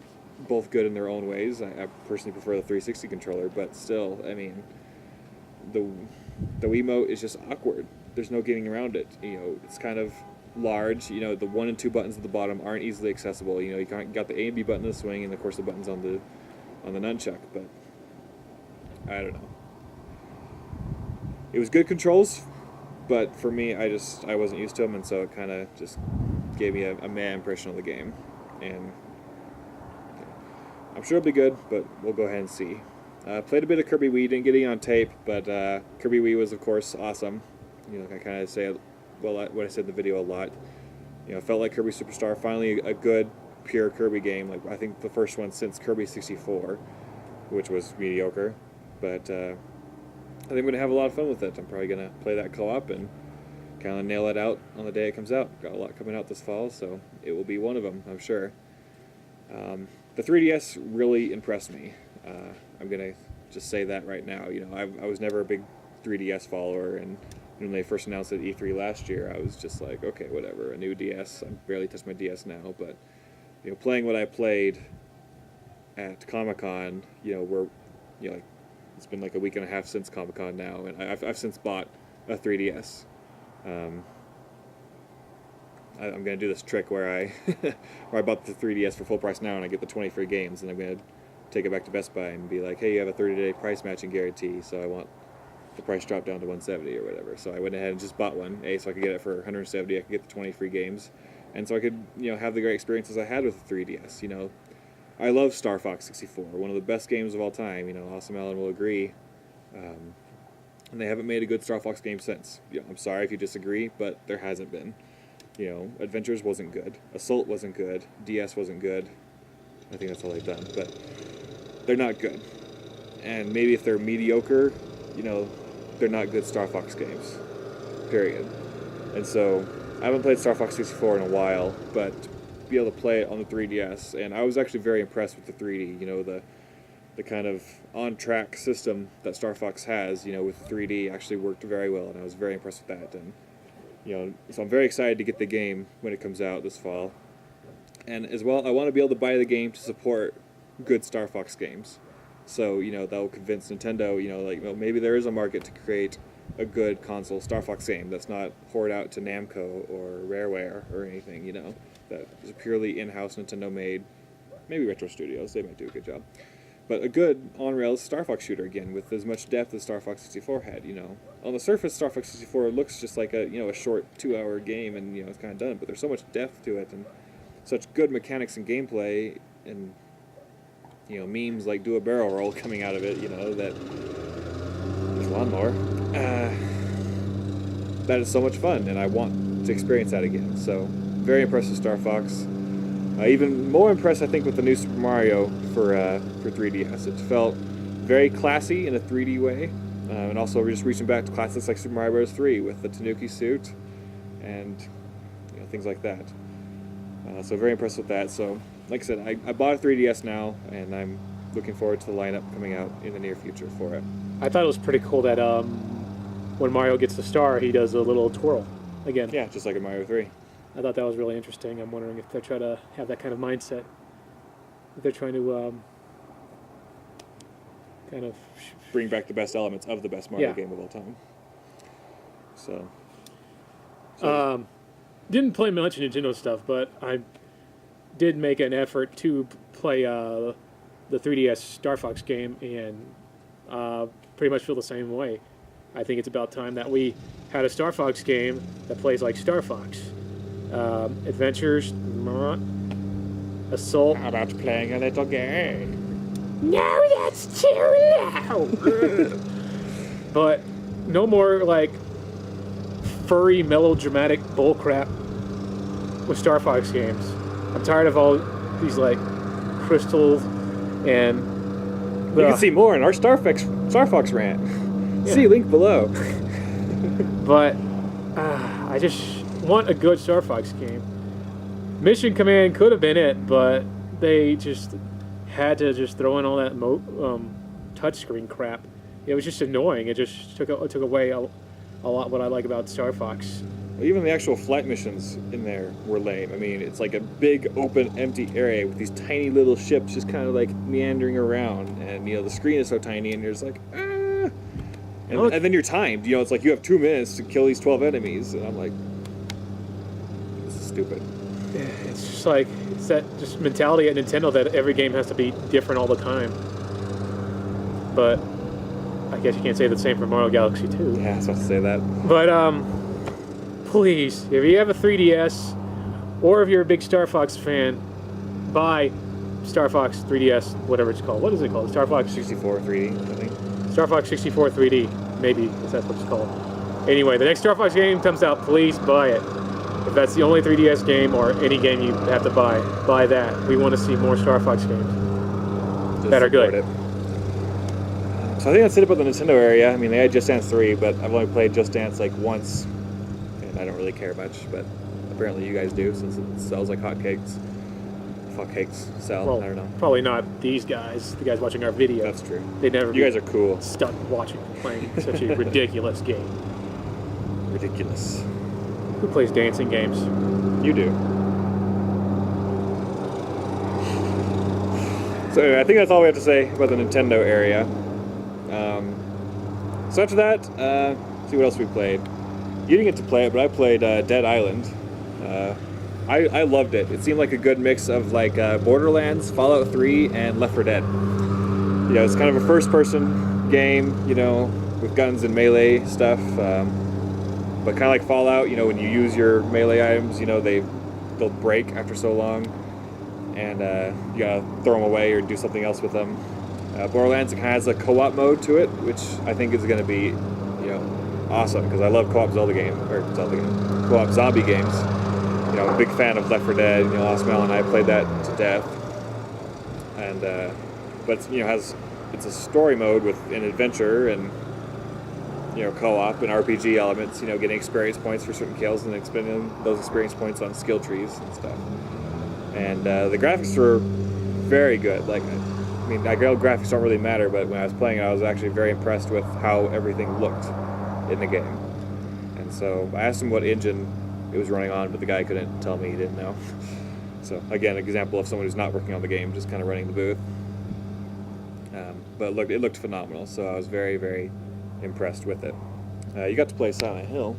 both good in their own ways. I personally prefer the 360 controller, but still, I mean, the Wiimote is just awkward. There's no getting around it. It's kind of large. The 1 and 2 buttons at the bottom aren't easily accessible. You got the A and B button to the swing, and of course the buttons on the nunchuck. But I don't know. It was good controls, but for me, I wasn't used to them, and so it kind of just gave me a meh impression of the game. And I'm sure it'll be good, but we'll go ahead and see. Played a bit of Kirby Wii, didn't get any on tape, but Kirby Wii was, of course, awesome. I kind of say, what I said in the video a lot. I felt like Kirby Superstar, finally a good, pure Kirby game. Like, I think the first one since Kirby 64, which was mediocre. But I think I'm going to have a lot of fun with it. I'm probably going to play that co-op and kind of nail it out on the day it comes out. Got a lot coming out this fall, so it will be one of them, I'm sure. The 3DS really impressed me. I'm going to just say that right now. I was never a big 3DS follower, and when they first announced it at E3 last year, I was just like, okay, whatever, a new DS. I barely touch my DS now, but playing what I played at Comic-Con, like, it's been like a week and a half since Comic-Con now, and I've since bought a 3DS. I'm going to do this trick where I bought the 3DS for full price now, and I get the 20 free games, and I'm going to take it back to Best Buy and be like, hey, you have a 30-day price matching guarantee, so I want the price dropped down to 170 or whatever. So I went ahead and just bought one, so I could get it for 170. I could get the 20 free games, and so I could have the great experiences I had with the 3DS. I love Star Fox 64, one of the best games of all time. Awesome Alan will agree. And they haven't made a good Star Fox game since. I'm sorry if you disagree, but there hasn't been. Adventures wasn't good. Assault wasn't good. DS wasn't good. I think that's all they've done, but they're not good. And maybe if they're mediocre, they're not good Star Fox games. Period. And so I haven't played Star Fox 64 in a while, but be able to play it on the 3DS, and I was actually very impressed with the 3D. The kind of on-track system that Star Fox has, with 3D actually worked very well, and I was very impressed with that. And so I'm very excited to get the game when it comes out this fall. And as well, I want to be able to buy the game to support good Star Fox games. So that will convince Nintendo, maybe there is a market to create a good console Star Fox game that's not poured out to Namco or Rareware or anything, that is purely in-house Nintendo made. Maybe Retro Studios, they might do a good job. but a good on-rails Star Fox shooter again, with as much depth as Star Fox 64 had. On the surface, Star Fox 64 looks just like a short 2-hour game, and it's kind of done. But there's so much depth to it, and such good mechanics and gameplay, and memes like do a barrel roll coming out of it. That there's lawnmower. That is so much fun, and I want to experience that again. So very impressed with Star Fox. Even more impressed, I think, with the new Super Mario for 3DS. It felt very classy in a 3D way, and also just reaching back to classics like Super Mario Bros. 3 with the Tanuki suit and things like that. So very impressed with that. So, like I said, I bought a 3DS now, and I'm looking forward to the lineup coming out in the near future for it. I thought it was pretty cool that when Mario gets the star, he does a little twirl again. Yeah, just like in Mario 3. I thought that was really interesting. I'm wondering if they're trying to have that kind of mindset. If they're trying to kind of bring back the best elements of the best Mario game of all time. So didn't play much Nintendo stuff, but I did make an effort to play the 3DS Star Fox game, and pretty much feel the same way. I think it's about time that we had a Star Fox game that plays like Star Fox. Adventures, Assault. How about playing a little game? No, that's too loud. But no more like furry, melodramatic bullcrap with Star Fox games. I'm tired of all these like crystals and. You can see more in our Star Fox rant. See link below. But I just want a good Star Fox game. Mission Command could have been it, but they just had to just throw in all that touchscreen crap. It was just annoying. It just took away a lot what I like about Star Fox. Even the actual flight missions in there were lame. I mean, it's like a big, open, empty area with these tiny little ships just kind of like meandering around, and the screen is so tiny, and you're just like, ah. And then you're timed. It's like you have 2 minutes to kill these 12 enemies, and I'm like, this is stupid. It's just like it's that just mentality at Nintendo that every game has to be different all the time. But I guess you can't say the same for Mario Galaxy 2. Yeah, I was about to say that. But please, if you have a 3DS, or if you're a big Star Fox fan, buy Star Fox 3DS, whatever it's called. What is it called? Star Fox 64 3D, I think. Star Fox 64 3D, maybe, if that's what it's called. Anyway, the next Star Fox game comes out, please buy it. If that's the only 3DS game or any game you have to buy that. We want to see more Star Fox games that are good. It. So I think that's it about the Nintendo area. I mean, they had Just Dance 3, but I've only played Just Dance like once, and I don't really care much, but apparently you guys do, since it sells like hotcakes. Fuck cakes sell, Well, I don't know. probably not these guys, the guys watching our video. That's true. They never. You guys are cool. Stuck playing such a ridiculous game. Ridiculous. Who plays dancing games? You do. So anyway, I think that's all we have to say about the Nintendo area. So after that, see what else we played. You didn't get to play it, but I played Dead Island. I loved it. It seemed like a good mix of like Borderlands, Fallout 3, and Left 4 Dead. It's kind of a first-person game, with guns and melee stuff. But kind of like Fallout, when you use your melee items, they'll break after so long, and you gotta throw them away or do something else with them. Borderlands, it kind of has a co-op mode to it, which I think is going to be, awesome, because I love co-op co-op zombie games. I'm a big fan of Left 4 Dead. Lost Mel and I played that to death. And but it's a story mode with an adventure and co-op and RPG elements. Getting experience points for certain kills and expending those experience points on skill trees and stuff. And the graphics were very good. I know graphics don't really matter, but when I was playing it, I was actually very impressed with how everything looked in the game. And so I asked him what engine it was running on, but the guy couldn't tell me. He didn't know. So again, an example of someone who's not working on the game, just kind of running the booth. But it looked phenomenal, so I was very, very impressed with it. You got to play Silent Hill.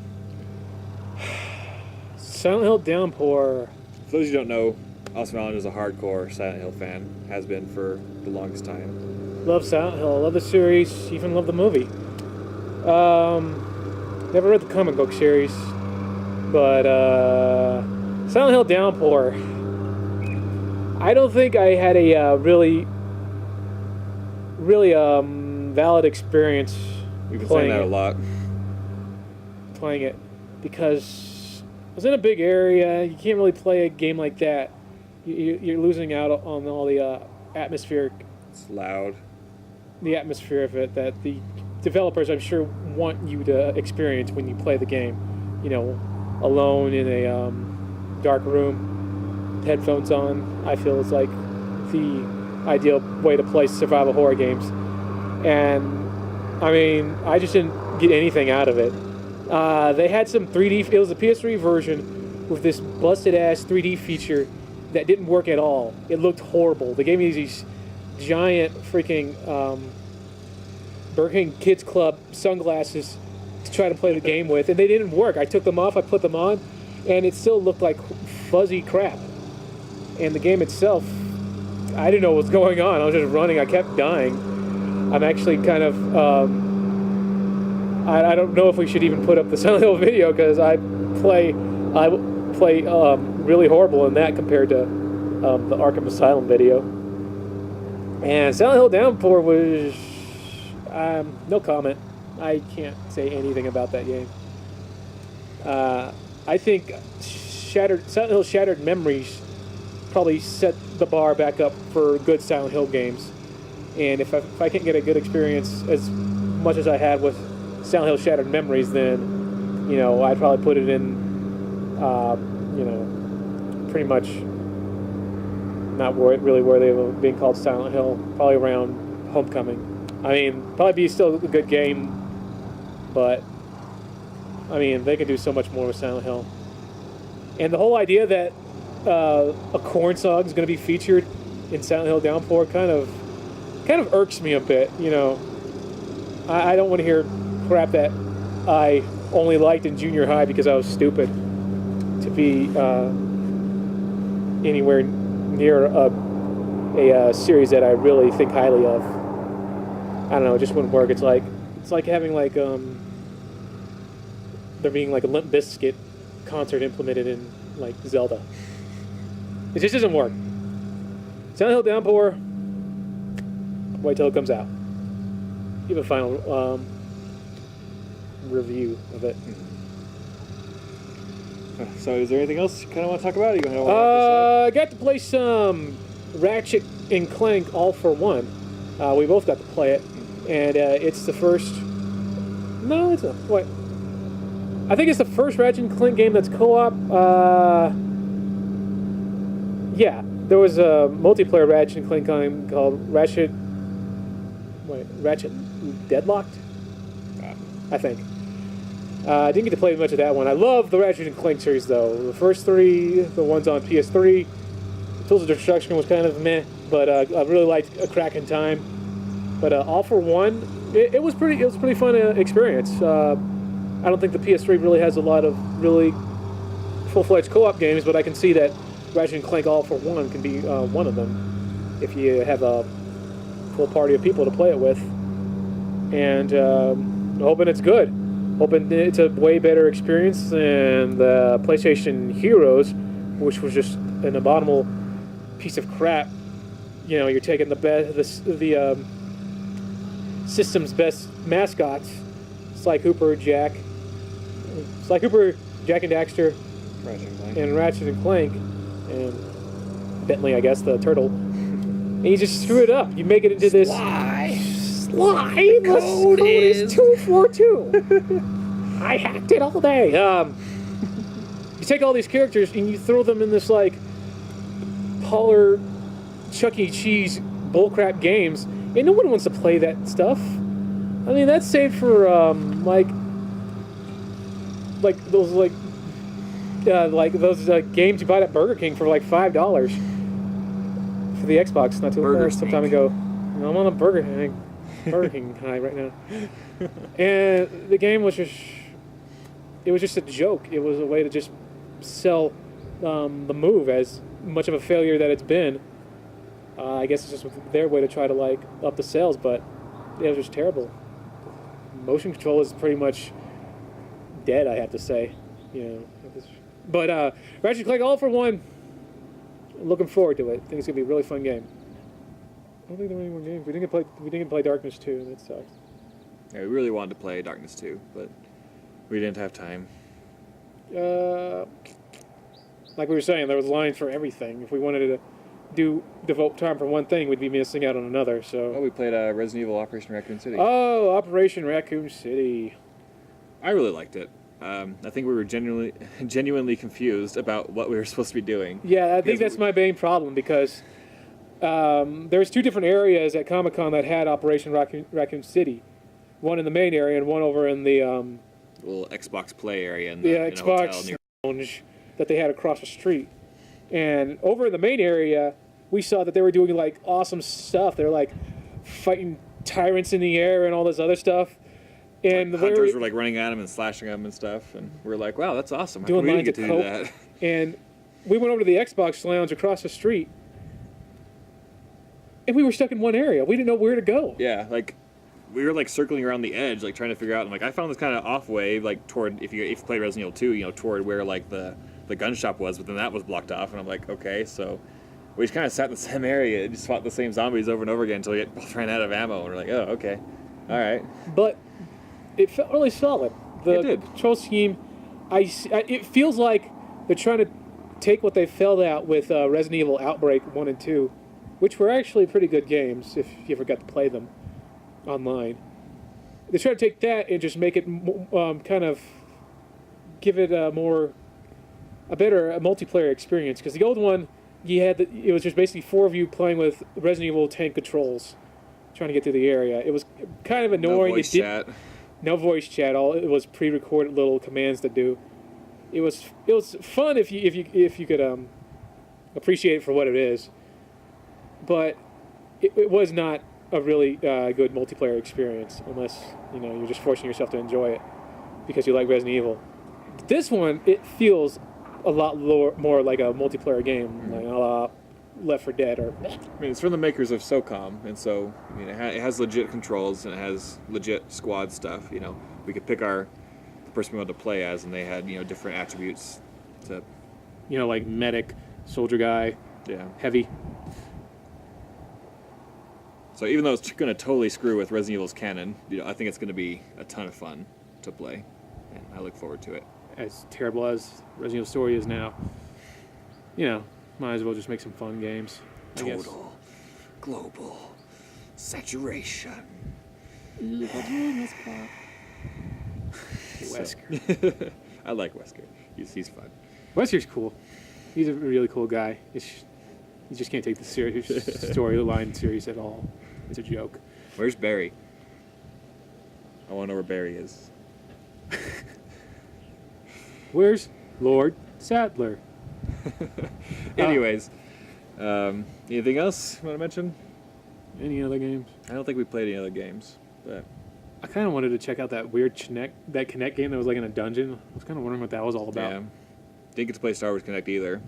Silent Hill Downpour. For those who don't know, Austin Allen is a hardcore Silent Hill fan, has been for the longest time. Love Silent Hill. Love the series. Even love the movie. Never read the comic book series, but Silent Hill Downpour. I don't think I had a really valid experience. We've been saying that a lot. Playing it because I was in a big area. You can't really play a game like that. You're losing out on all the atmospheric. It's loud. The atmosphere of it that the developers, I'm sure, want you to experience when you play the game. You know, alone in a dark room, headphones on. I feel it's like the ideal way to play survival horror games. And I mean, I just didn't get anything out of it. They had some 3D. It was a PS3 version with this busted ass 3D feature that didn't work at all. It looked horrible. They gave me these giant freaking Burger King Kids Club sunglasses to try to play the game with, and they didn't work. I took them off, I put them on, and it still looked like fuzzy crap. And the game itself, I didn't know what was going on. I was just running. I kept dying. I'm actually kind of I don't know if we should even put up the Silent Hill video because I play really horrible in that compared to the Arkham Asylum video. And Silent Hill Downpour was no comment. I can't say anything about that game. I think Silent Hill Shattered Memories probably set the bar back up for good Silent Hill games. And if I can't get a good experience as much as I had with Silent Hill Shattered Memories, then, you know, I'd probably put it in, you know, pretty much not really worthy of being called Silent Hill, probably around Homecoming. I mean, probably be still a good game, but, I mean, they could do so much more with Silent Hill. And the whole idea that a corn song is going to be featured in Silent Hill Downpour kind of irks me a bit, you know. I don't want to hear crap that I only liked in junior high because I was stupid to be anywhere near a series that I really think highly of. I don't know, it just wouldn't work. It's like having like there being like a Limp Bizkit concert implemented in like Zelda. It just doesn't work. Silent Hill Downpour, wait till it comes out. Give a final review of it. So, is there anything else you kind of want to talk about? I got to play some Ratchet and Clank All for One. We both got to play it, and it's the first. No, it's not. What? I think it's the first Ratchet and Clank game that's co-op. Yeah, there was a multiplayer Ratchet and Clank game called Ratchet Deadlocked, I think. I didn't get to play much of that one. I love the Ratchet and Clank series, though. The first three, the ones on PS3, Tools of Destruction was kind of meh, but I really liked A Crack in Time. But All for One, it was pretty fun experience. I don't think the PS3 really has a lot of really full-fledged co-op games, but I can see that Ratchet and Clank All for One can be one of them if you have a full party of people to play it with. And hoping it's good. Hoping it's a way better experience than the PlayStation Heroes, which was just an abominable piece of crap. You know, you're taking the system's best mascots, Sly Cooper, Jack and Daxter, and Ratchet and Clank, and Bentley, I guess, the turtle. And you just screw it up. You make it into this. Sly. The code is 242. I hacked it all day. You take all these characters and you throw them in this like Polar Chuck E. Cheese bullcrap games, and no one wants to play that stuff. I mean, that's saved for like those games you buy at Burger King for like $5 for the Xbox not too some time ago. I'm on a Burger King high right now. And the game was just a joke. It was a way to just sell the move, as much of a failure that it's been. I guess it's just their way to try to like up the sales, but it was just terrible. Motion control is pretty much dead, I have to say. But Ratchet and Clank All for One. Looking forward to it. I think it's gonna be a really fun game. I don't think there are any more games. We didn't play Darkness 2, and that sucks. Yeah, we really wanted to play Darkness 2, but we didn't have time. Like we were saying, there was lines for everything. If we wanted to devote time for one thing, we'd be missing out on another. So. Oh, we played Resident Evil Operation Raccoon City. Oh, Operation Raccoon City. I really liked it. I think we were genuinely confused about what we were supposed to be doing. Yeah, I think that's my main problem, because there's two different areas at Comic-Con that had Operation Raccoon City. One in the main area and one over in the little Xbox Play area in Xbox a hotel near lounge that they had across the street. And over in the main area, we saw that they were doing like awesome stuff. They're like fighting tyrants in the air and all this other stuff. And like, hunters were like running at them and slashing them and stuff. And we were like, wow, that's awesome. How come we didn't get to do that? And we went over to the Xbox lounge across the street, and we were stuck in one area. We didn't know where to go. Yeah, like we were like circling around the edge, like trying to figure out. And like I found this kind of off way, like toward if you played Resident Evil 2, toward where like the gun shop was, but then that was blocked off. And I'm like, okay, so we just kind of sat in the same area and just fought the same zombies over and over again until we both ran out of ammo. And we're like, oh, okay, all right. But it felt really solid. It did. Control scheme, it feels like they're trying to take what they failed at with Resident Evil Outbreak 1 and 2, which were actually pretty good games if you ever got to play them online. They try to take that and just make it kind of give it a better multiplayer experience. Because the old one, it was just basically 4 of you playing with Resident Evil tank controls, trying to get through the area. It was kind of annoying. No voice chat. No voice chat. All it was pre-recorded little commands to do. It was fun if you could appreciate it for what it is, but it was not a really good multiplayer experience unless you're just forcing yourself to enjoy it because you like Resident Evil. This one, it feels a lot more like a multiplayer game, like a la Left 4 Dead or. I mean, it's from the makers of SOCOM, and so it has legit controls and it has legit squad stuff. We could pick the person we wanted to play as, and they had different attributes to. Like medic, soldier guy, yeah, heavy. So even though it's going to totally screw with Resident Evil's canon, I think it's going to be a ton of fun to play, and I look forward to it. As terrible as Resident Evil story is now, might as well just make some fun games. Total global saturation. Wesker. I like Wesker. He's fun. Wesker's cool. He's a really cool guy. You just can't take the storyline serious at all. It's a joke. Where's Barry? I want to know where Barry is. Where's Lord Sadler? Anyways, anything else you want to mention? Any other games? I don't think we played any other games, but I kind of wanted to check out that weird Kinect game that was like in a dungeon. I was kind of wondering what that was all about. Yeah. Didn't get to play Star Wars Connect either.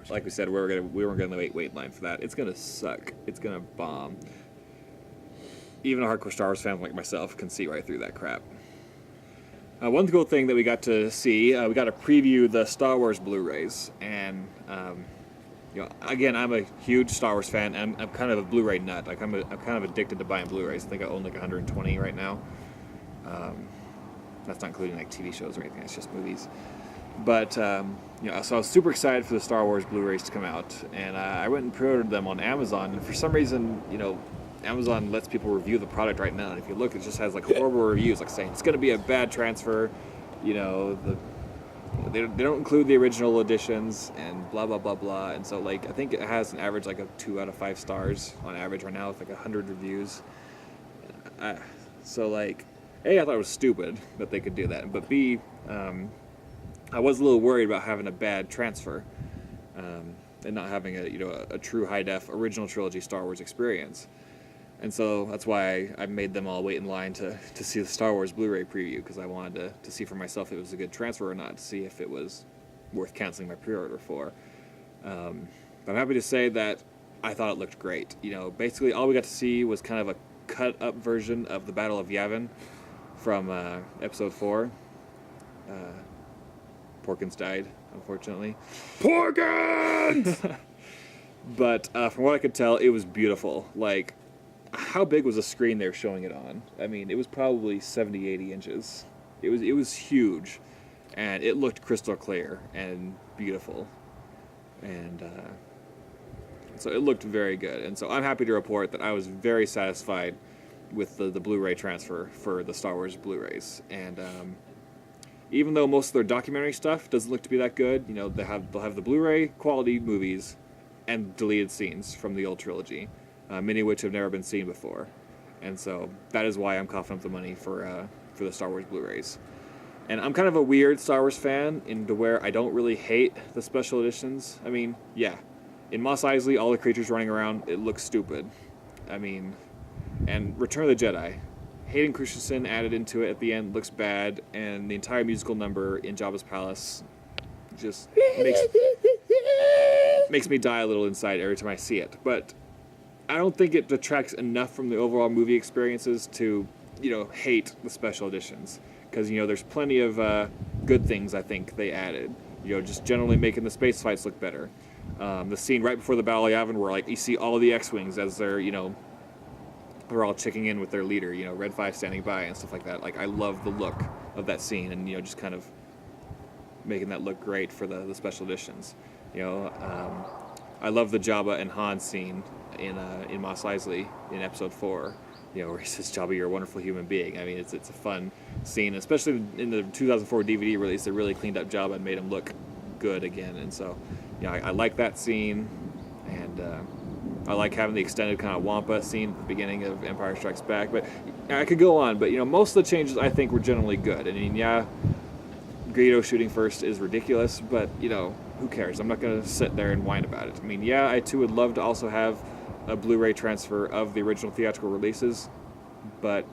Like we said, we weren't gonna wait in line for that. It's gonna suck. It's gonna bomb. Even a hardcore Star Wars fan like myself can see right through that crap. One cool thing that we got to see, we got to preview the Star Wars Blu-rays, and again, I'm a huge Star Wars fan, and I'm kind of a Blu-ray nut. Like I'm kind of addicted to buying Blu-rays. I think I own like 120 right now. That's not including like TV shows or anything. It's just movies. But so I was super excited for the Star Wars Blu-rays to come out, and I went and pre-ordered them on Amazon. And for some reason, Amazon lets people review the product right now, and if you look, it just has like horrible reviews, like saying it's going to be a bad transfer. They don't include the original editions and blah blah blah blah. And so like I think it has an average like of 2 out of 5 stars on average right now with like 100 reviews. So like, A, I thought it was stupid that they could do that, but B, I was a little worried about having a bad transfer and not having a true high def original trilogy Star Wars experience. And so that's why I made them all wait in line to see the Star Wars Blu-ray preview, because I wanted to see for myself if it was a good transfer or not, to see if it was worth canceling my pre-order for. But I'm happy to say that I thought it looked great. You know, basically all we got to see was kind of a cut-up version of the Battle of Yavin from Episode 4. Porkins died, unfortunately. Porkins! But from what I could tell, it was beautiful. Like, how big was the screen they were showing it on? I mean, it was probably 70, 80 inches. It was huge, and it looked crystal clear and beautiful. And so it looked very good. And so I'm happy to report that I was very satisfied with the Blu-ray transfer for the Star Wars Blu-rays. And even though most of their documentary stuff doesn't look to be that good, you know, they'll have the Blu-ray quality movies and deleted scenes from the old trilogy, many of which have never been seen before. And so that is why I'm coughing up the money for the Star Wars Blu-rays. And I'm kind of a weird Star Wars fan into where I don't really hate the special editions. I mean, yeah, in Mos Eisley, all the creatures running around, it looks stupid. I mean, and Return of the Jedi, Hayden Christensen added into it at the end looks bad, and the entire musical number in Jabba's palace just makes me die a little inside every time I see it. But I don't think it detracts enough from the overall movie experiences to, you know, hate the special editions. Because, you know, there's plenty of good things I think they added. You know, just generally making the space fights look better. The scene right before the Battle of Yavin where, like, you see all the X-Wings as they're, you know, they're all checking in with their leader, you know, Red 5 standing by and stuff like that. Like, I love the look of that scene and, you know, just kind of making that look great for the special editions. You know, I love the Jabba and Han scene in Mos Eisley in Episode 4. You know, where he says, Jabba, you're a wonderful human being. I mean, it's a fun scene, especially in the 2004 DVD release. They really cleaned up Jabba and made him look good again. And so, you know, I like that scene, and I like having the extended kind of Wampa scene at the beginning of Empire Strikes Back. But I could go on, but, you know, most of the changes I think were generally good. I mean, yeah, Greedo shooting first is ridiculous, but, you know, who cares? I'm not going to sit there and whine about it. I mean, yeah, I too would love to also have a Blu-ray transfer of the original theatrical releases, but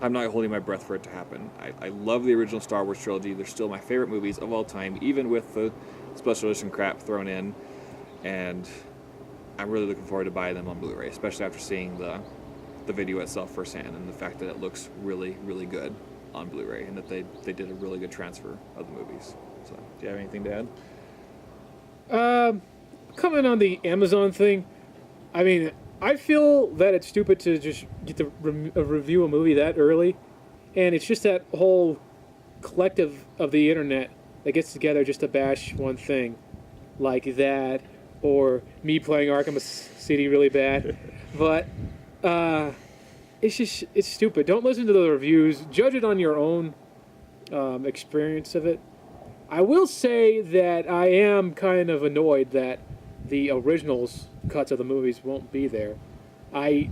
I'm not holding my breath for it to happen. I love the original Star Wars trilogy. They're still my favorite movies of all time, even with the special edition crap thrown in, and I'm really looking forward to buying them on Blu-ray, especially after seeing the video itself firsthand and the fact that it looks really, really good on Blu-ray and that they did a really good transfer of the movies. So, do you have anything to add? Comment on the Amazon thing. I mean, I feel that it's stupid to just get to review a movie that early, and it's just that whole collective of the internet that gets together just to bash one thing, like that, or me playing Arkham City really bad. But it's stupid. Don't listen to the reviews. Judge it on your own experience of it. I will say that I am kind of annoyed that the originals cuts of the movies won't be there. I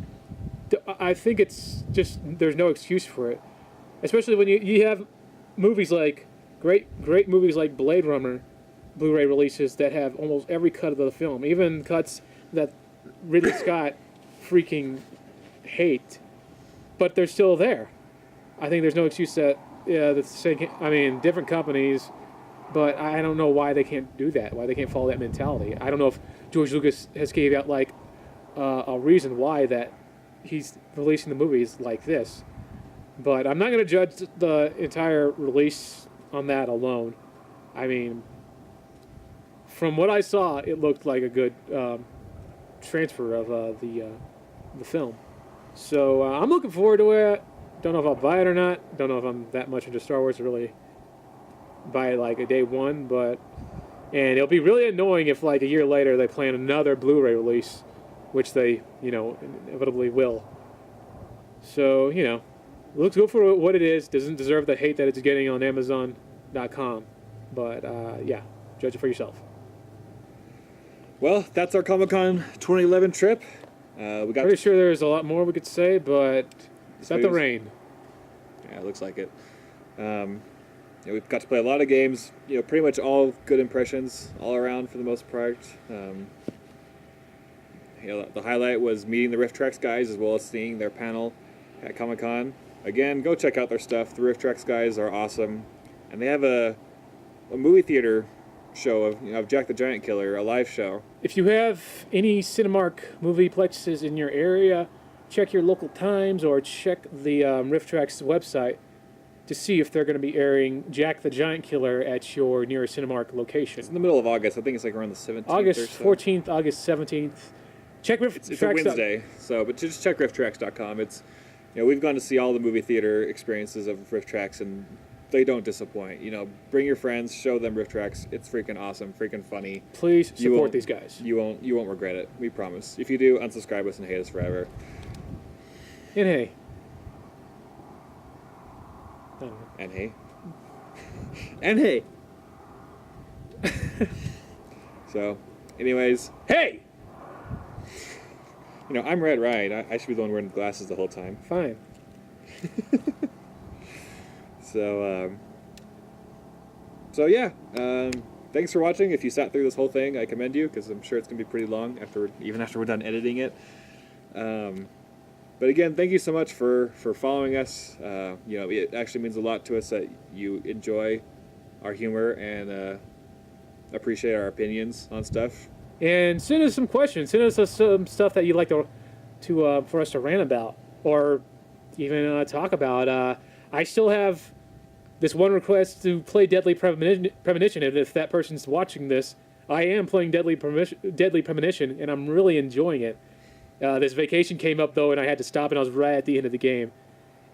think it's just there's no excuse for it, especially when you have movies like great movies like Blade Runner Blu-ray releases that have almost every cut of the film, even cuts that Ridley Scott freaking hate, but they're still there. I think there's no excuse that different companies. But I don't know why they can't do that, why they can't follow that mentality. I don't know if George Lucas has gave out, like, a reason why that he's releasing the movies like this. But I'm not going to judge the entire release on that alone. I mean, from what I saw, it looked like a good transfer of the film. So I'm looking forward to it. Don't know if I'll buy it or not. Don't know if I'm that much into Star Wars to really by like a day one, and it'll be really annoying if like a year later they plan another Blu-ray release, which they, you know, inevitably will. So, you know, looks good for what it is. Doesn't deserve the hate that it's getting on Amazon.com. But yeah, judge it for yourself. Well, that's our Comic-Con 2011 trip. Pretty sure there's a lot more we could say, but it's not the rain. Yeah, it looks like it. You know, we've got to play a lot of games, you know, pretty much all good impressions all around for the most part. You know, the highlight was meeting the Rift Tracks guys as well as seeing their panel at Comic-Con. Again, go check out their stuff. The Rift Tracks guys are awesome. And they have a movie theater show of Jack the Giant Killer, a live show. If you have any Cinemark movie plexes in your area, check your local times or check the RiffTrax website to see if they're going to be airing Jack the Giant Killer at your nearest Cinemark location. It's in the middle of August. I think it's like around the 17th. August or so. 14th, August 17th. Check RiffTrax. It's a Wednesday, but just check rifftrax.com. It's, we've gone to see all the movie theater experiences of RiffTrax, and they don't disappoint. Bring your friends, show them RiffTrax. It's freaking awesome, freaking funny. Please support these guys. You won't regret it. We promise. If you do, unsubscribe us and hate us forever. And hey. And hey. And hey. So, anyways. Hey! I'm Red Ryan. I should be the one wearing the glasses the whole time. Fine. So yeah. Thanks for watching. If you sat through this whole thing, I commend you, because I'm sure it's going to be pretty long even after we're done editing it. But again, thank you so much for following us. It actually means a lot to us that you enjoy our humor and appreciate our opinions on stuff. And send us some questions. Send us some stuff that you'd like to for us to rant about or even talk about. I still have this one request to play Deadly Premonition, and if that person's watching this, I am playing Deadly Premonition, and I'm really enjoying it. This vacation came up, though, and I had to stop, and I was right at the end of the game.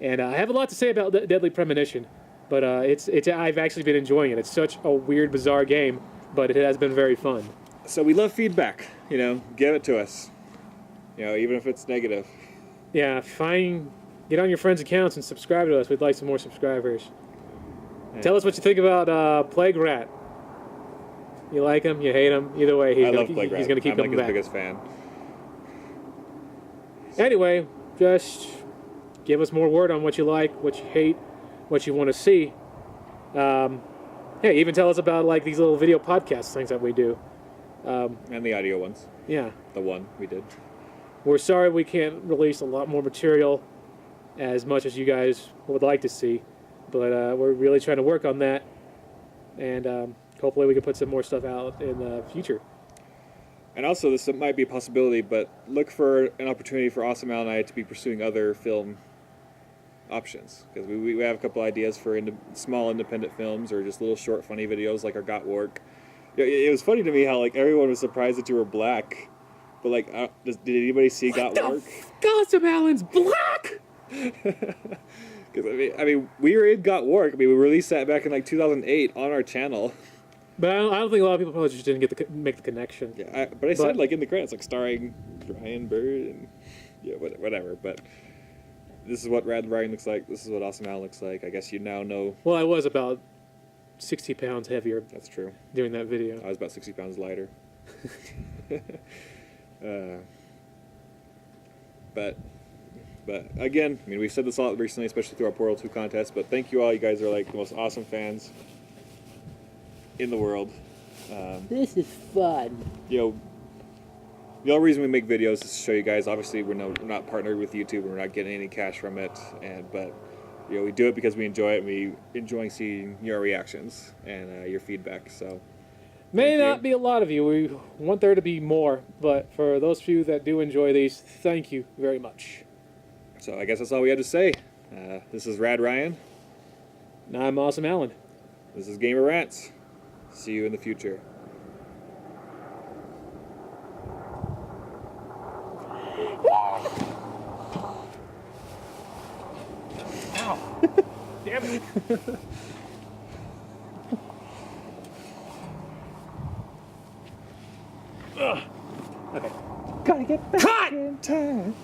And I have a lot to say about Deadly Premonition, but I've actually been enjoying it. It's such a weird, bizarre game, but it has been very fun. So we love feedback. Give it to us. Even if it's negative. Yeah, get on your friends' accounts and subscribe to us. We'd like some more subscribers. Yeah. Tell us what you think about Plague Rat. You like him? You hate him? Either way, he's going to keep coming back. I'm his biggest fan. Anyway, just give us more word on what you like, what you hate, what you want to see. Even tell us about these little video podcast things that we do. And the audio ones. Yeah. The one we did. We're sorry we can't release a lot more material as much as you guys would like to see, but we're really trying to work on that, and hopefully we can put some more stuff out in the future. And also, this might be a possibility, but look for an opportunity for Awesome Al and I to be pursuing other film options, because we have a couple ideas for small independent films or just little short funny videos like our Got Work. It was funny to me how everyone was surprised that you were black, but did anybody see Got Work? Awesome Alan's black. Because I mean, we were in Got Work. We released that back in 2008 on our channel. But I don't think a lot of people probably just didn't make the connection. Yeah, but I said in the credits starring Ryan Bird and whatever. But this is what Rad Ryan looks like. This is what Awesome Al looks like. I guess you now know. Well, I was about 60 pounds heavier. That's true. During that video, I was about 60 pounds lighter. But again, I mean, we've said this a lot recently, especially through our Portal 2 contest. But thank you all. You guys are the most awesome fans in the world. This is fun. The only reason we make videos is to show you guys. Obviously, we're not partnered with YouTube, and we're not getting any cash from it. But we do it because we enjoy it. And we enjoy seeing your reactions and your feedback. So may not be a lot of you. We want there to be more, but for those few that do enjoy these, thank you very much. So I guess that's all we had to say. This is Rad Ryan. And I'm Awesome Alan. This is Gamer Rants. See you in the future. Ow! Damn it! Okay. Gotta get back in time.